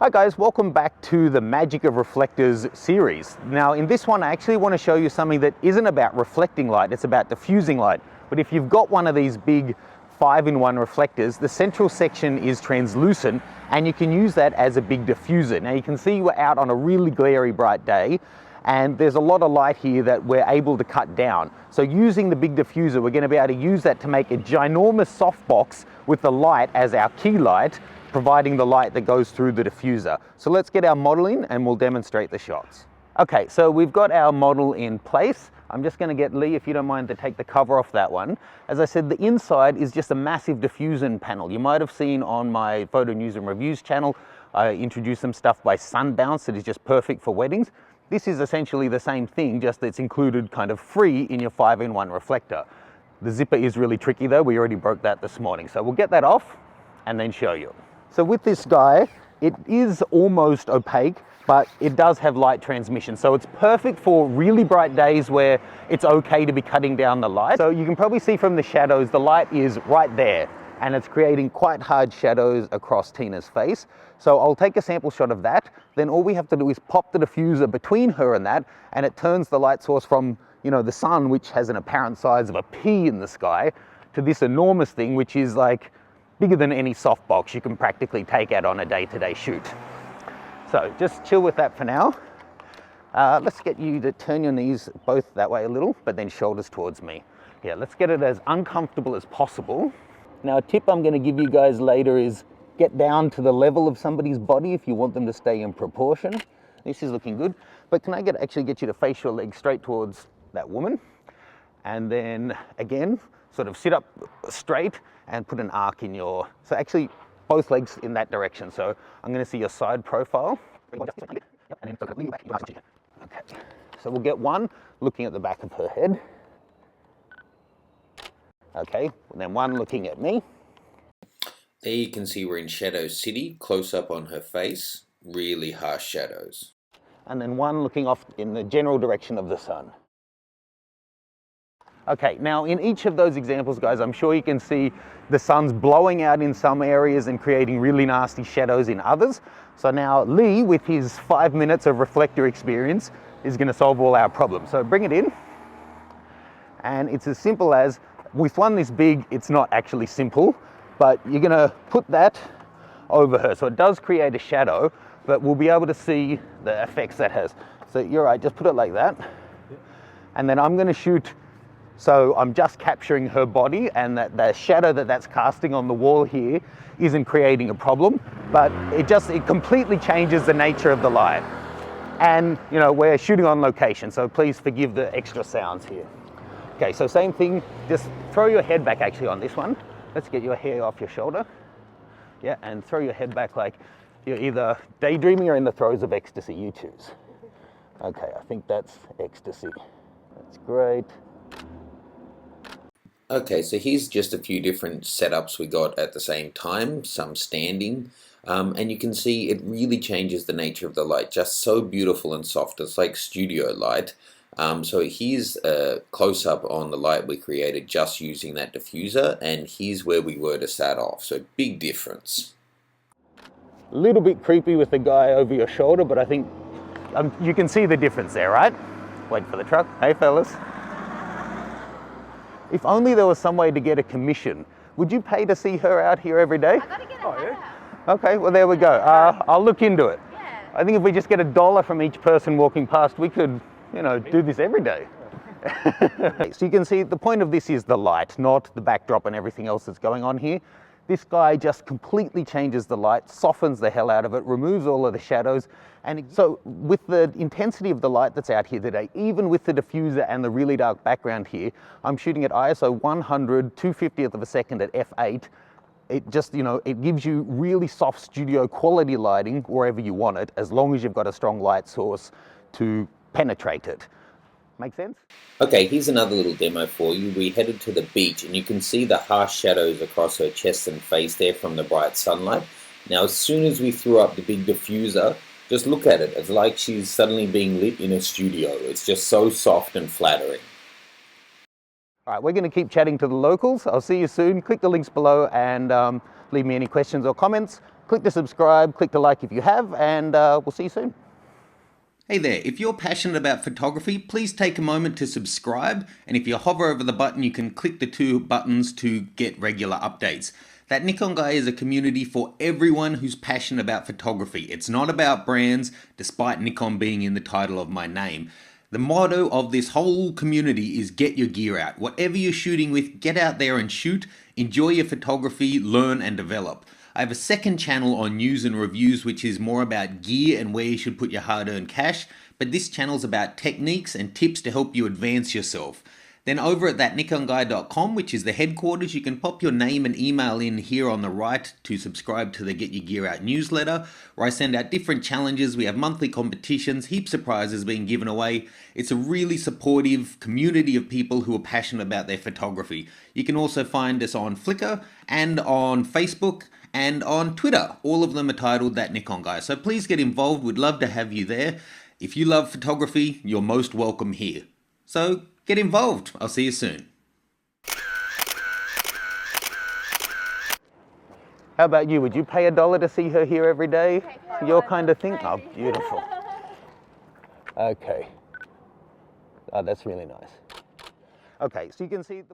Hi guys, welcome back to the Magic of Reflectors series. Now in this one I actually want to show you something that isn't about reflecting light, it's about diffusing light. But if you've got one of these big 5-in-1 reflectors, the central section is translucent and you can use that as a big diffuser. Now you can see we're out on a really glary bright day and there's a lot of light here that we're able to cut down. So using the big diffuser, we're going to be able to use that to make a ginormous softbox with the light as our key light, providing the light that goes through the diffuser. So let's get our model in and we'll demonstrate the shots. Okay, so we've got our model in place. I'm just going to get Lee, if you don't mind, to take the cover off that one. As I said, the inside is just a massive diffusion panel. You might have seen on my photo news and reviews channel, I introduced some stuff by Sunbounce that is just perfect for weddings. This is essentially the same thing, just that it's included kind of free in your 5-in-1 reflector. The zipper is really tricky though. We already broke that this morning. So we'll get that off and then show you. So with this guy, it is almost opaque, but it does have light transmission. So it's perfect for really bright days where it's okay to be cutting down the light. So you can probably see from the shadows, the light is right there and it's creating quite hard shadows across Tina's face. So I'll take a sample shot of that. Then all we have to do is pop the diffuser between her and that, and it turns the light source from, you know, the sun, which has an apparent size of a pea in the sky, to this enormous thing, which is like bigger than any softbox you can practically take out on a day-to-day shoot. So just chill with that for now. Let's get you to turn your knees both that way a little, but then shoulders towards me. Yeah, let's get it as uncomfortable as possible. Now a tip I'm going to give you guys later is get down to the level of somebody's body if you want them to stay in proportion. This is looking good, but can I actually get you to face your legs straight towards that woman? And then again, sort of sit up straight and put an arc in your, so actually both legs in that direction. So I'm going to see your side profile. Okay, so we'll get one looking at the back of her head. Okay, and then one looking at me. There you can see we're in Shadow City, close up on her face, really harsh shadows. And then one looking off in the general direction of the sun. Okay, now in each of those examples, guys, I'm sure you can see the sun's blowing out in some areas and creating really nasty shadows in others. So now Lee, with his 5 minutes of reflector experience, is going to solve all our problems. So bring it in. And it's as simple as, with one this big, it's not actually simple, but you're going to put that over her. So it does create a shadow, but we'll be able to see the effects that has. So you're right, just put it like that. And then I'm going to shoot. So I'm just capturing her body, and that the shadow that's casting on the wall here isn't creating a problem, but it completely changes the nature of the light. And you know, we're shooting on location, so please forgive the extra sounds here. Okay, so same thing, just throw your head back actually on this one. Let's get your hair off your shoulder. Yeah, and throw your head back like you're either daydreaming or in the throes of ecstasy, you choose. Okay, I think that's ecstasy. That's great. Okay, so here's just a few different setups we got at the same time, some standing, and you can see it really changes the nature of the light, just so beautiful and soft. It's like studio light. So here's a close-up on the light we created just using that diffuser, and here's where we were to start off, so big difference. A little bit creepy with the guy over your shoulder, but I think you can see the difference there, right? Wait for the truck. Hey fellas. If only there was some way to get a commission. Would you pay to see her out here every day? I gotta get it. Okay, well there we go. I'll look into it. Yeah. I think if we just get $1 from each person walking past, we could, you know, do this every day. So you can see the point of this is the light, not the backdrop and everything else that's going on here. This guy just completely changes the light, softens the hell out of it, removes all of the shadows. And so with the intensity of the light that's out here today, even with the diffuser and the really dark background here, I'm shooting at ISO 100, 2/50th of a second at f8. It just, you know, it gives you really soft studio quality lighting wherever you want it, as long as you've got a strong light source to penetrate it. Make sense? Okay, here's another little demo for you. We headed to the beach and you can see the harsh shadows across her chest and face there from the bright sunlight. Now as soon as we threw up the big diffuser, just look at it. It's like she's suddenly being lit in a studio. It's just so soft and flattering. All right, we're going to keep chatting to the locals. I'll see you soon. Click the links below and leave me any questions or comments. Click to subscribe, click to like if you have, and we'll see you soon. Hey there, if you're passionate about photography, please take a moment to subscribe, and if you hover over the button, you can click the 2 buttons to get regular updates. That Nikon Guy is a community for everyone who's passionate about photography. It's not about brands, despite Nikon being in the title of my name. The motto of this whole community is get your gear out. Whatever you're shooting with, get out there and shoot, enjoy your photography, learn and develop. I have a second channel on news and reviews which is more about gear and where you should put your hard-earned cash, but this channel's about techniques and tips to help you advance yourself. Then over at thatnikonguy.com, which is the headquarters, you can pop your name and email in here on the right to subscribe to the Get Your Gear Out newsletter, where I send out different challenges. We have monthly competitions, heaps of prizes being given away. It's a really supportive community of people who are passionate about their photography. You can also find us on Flickr and on Facebook and on Twitter. All of them are titled That Nikon Guy. So please get involved. We'd love to have you there. If you love photography, you're most welcome here. So get involved. I'll see you soon. How about you? Would you pay $1 to see her here every day? Your kind of thing? Oh, beautiful. Okay. Oh, that's really nice. Okay, so you can see the